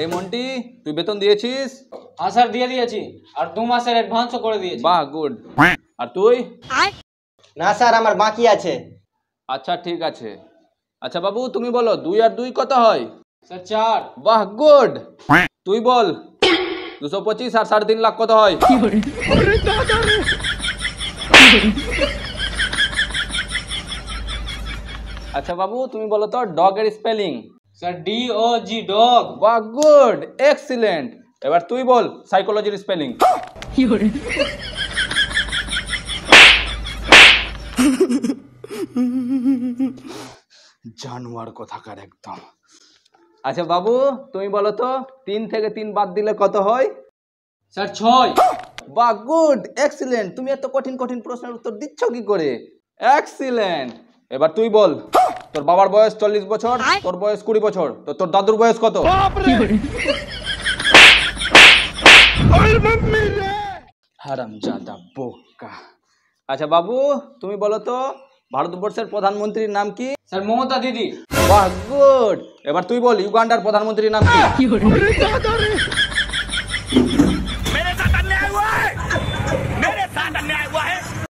এই মন্টি, তুই বেতন দিয়েছিস? হ্যাঁ স্যার দিয়ে দিয়েছি, আর 2 মাসের অ্যাডভান্সও করে দিয়েছি। বাহ, গুড। আর তুই? না স্যার, আমার বাকি আছে। আচ্ছা ঠিক আছে। আচ্ছা বাবু, তুমি বলো 2 আর 2 কত হয়? স্যার 4। বাহ, গুড। তুই বল 225 আর 3.5 লাখ কত হয়? আচ্ছা বাবু, তুমি বলো তো ডগের স্পেলিং। Sir DOG dog. বাহ, গুড, এক্সিলেন্ট। এবার তুই বল সাইকোলজির স্পেলিং। জানোয়ার কোথাকার একদম। আচ্ছা বাবু, তুমি বলো তো 3 থেকে 3 বাদ দিলে কত হয়? স্যার 6। বাহ, গুড, এক্সিলেন্ট। তুমি এত কঠিন কঠিন প্রশ্নের উত্তর দিচ্ছ কি করে? এক্সিলেন্ট। এবার তুই বল, তোর বাবার বয়স 40 বছর, তোর বয়স 20 বছর, তো তোর দাদুর বয়স কত? হারামজাদা বোকা। আচ্ছা বাবু, তুমি বলো তো ভারতবর্ষের প্রধানমন্ত্রীর নাম কি? স্যার মমতা দিদি। বাহ, গুড। এবার তুই বল ইউগান্ডার প্রধানমন্ত্রীর নাম কি?